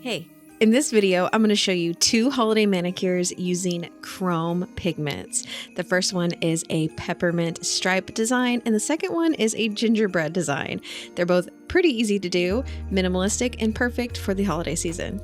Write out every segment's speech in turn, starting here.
Hey, in this video, I'm going to show you 2 holiday manicures using chrome pigments. The first one is a peppermint stripe design, and the second one is a gingerbread design. They're both pretty easy to do, minimalistic, and perfect for the holiday season.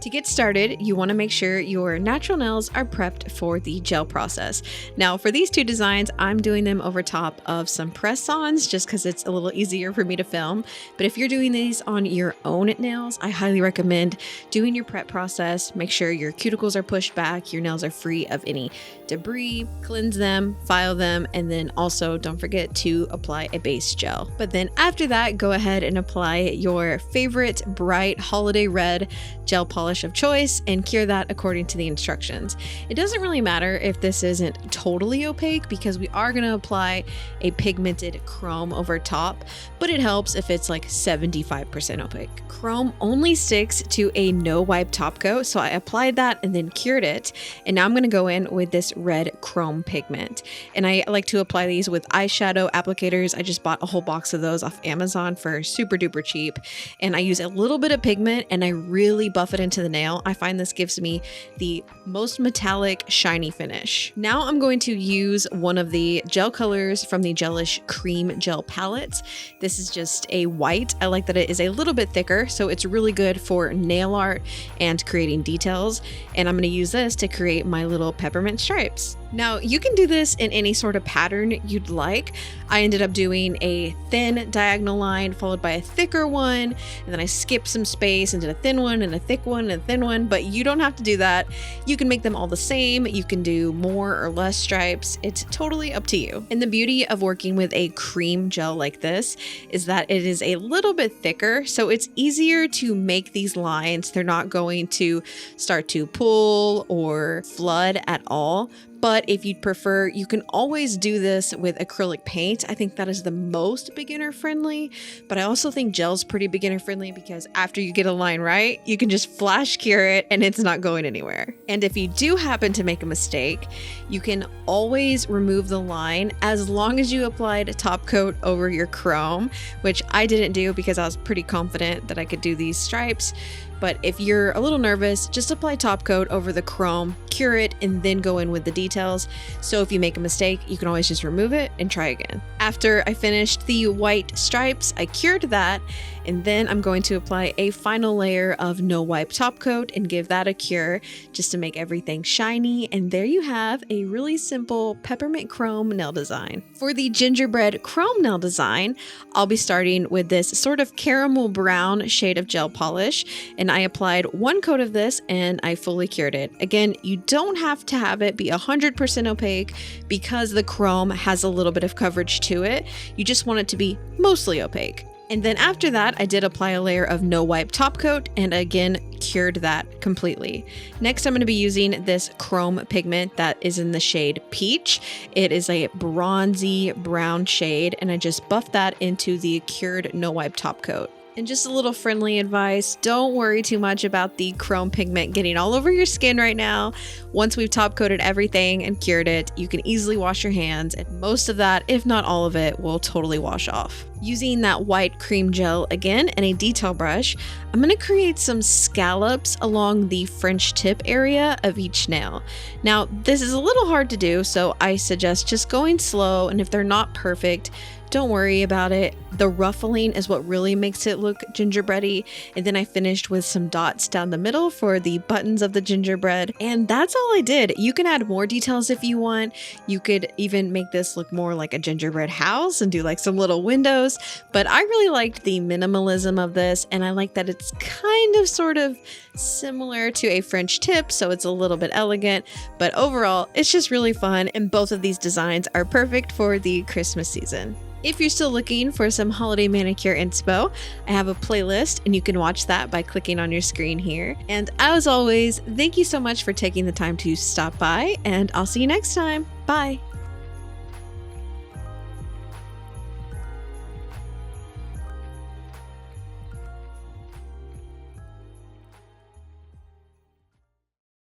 To get started, you want to make sure your natural nails are prepped for the gel process. Now, for these 2 designs, I'm doing them over top of some press-ons just because it's a little easier for me to film. But if you're doing these on your own nails, I highly recommend doing your prep process. Make sure your cuticles are pushed back, your nails are free of any debris, cleanse them, file them, and then also don't forget to apply a base gel. But then after that, go ahead and apply your favorite bright holiday red gel polish of choice and cure that according to the instructions. It doesn't really matter if this isn't totally opaque because we are going to apply a pigmented chrome over top, but it helps if it's like 75% opaque. Chrome only sticks to a no wipe top coat, so I applied that and then cured it, and now I'm going to go in with this red chrome pigment, and I like to apply these with eyeshadow applicators. I just bought a whole box of those off Amazon for super duper cheap, and I use a little bit of pigment and I really buff it into the nail. I find this gives me the most metallic, shiny finish. Now I'm going to use one of the gel colors from the Gelish cream gel palettes. This is just a white. I like that it is a little bit thicker, so it's really good for nail art and creating details. And I'm going to use this to create my little peppermint stripes. Now, you can do this in any sort of pattern you'd like. I ended up doing a thin diagonal line followed by a thicker one, and then I skipped some space and did a thin one and a thick one and a thin one, but you don't have to do that. You can make them all the same. You can do more or less stripes. It's totally up to you. And the beauty of working with a cream gel like this is that it is a little bit thicker, so it's easier to make these lines. They're not going to start to pull or flood at all. But if you'd prefer, you can always do this with acrylic paint. I think that is the most beginner friendly, but I also think gel's pretty beginner friendly because after you get a line right, you can just flash cure it and it's not going anywhere. And if you do happen to make a mistake, you can always remove the line as long as you applied a top coat over your chrome, which I didn't do because I was pretty confident that I could do these stripes. But if you're a little nervous, just apply top coat over the chrome, cure it, and then go in with the details. So if you make a mistake, you can always just remove it and try again. After I finished the white stripes, I cured that, and then I'm going to apply a final layer of no wipe top coat and give that a cure just to make everything shiny. And there you have a really simple peppermint chrome nail design. For the gingerbread chrome nail design, I'll be starting with this sort of caramel brown shade of gel polish, and I applied 1 coat of this and I fully cured it. Again, you don't have to have it be 100% opaque because the chrome has a little bit of coverage to it. You just want it to be mostly opaque. And then after that, I did apply a layer of no wipe top coat and again cured that completely. Next, I'm going to be using this chrome pigment that is in the shade Peach. It is a bronzy brown shade, and I just buffed that into the cured no wipe top coat. And just a little friendly advice, don't worry too much about the chrome pigment getting all over your skin right now. Once we've top coated everything and cured it, you can easily wash your hands, and most of that, if not all of it, will totally wash off. Using that white cream gel again and a detail brush, I'm going to create some scallops along the French tip area of each nail. Now, this is a little hard to do, so I suggest just going slow, and if they're not perfect, don't worry about it. The ruffling is what really makes it look gingerbready. And then I finished with some dots down the middle for the buttons of the gingerbread. And that's all I did. You can add more details if you want. You could even make this look more like a gingerbread house and do like some little windows. But I really liked the minimalism of this. And I like that it's kind of sort of similar to a French tip. So it's a little bit elegant. But overall, it's just really fun. And both of these designs are perfect for the Christmas season. If you're still looking for some holiday manicure inspo, I have a playlist and you can watch that by clicking on your screen here. And as always, thank you so much for taking the time to stop by, and I'll see you next time. Bye.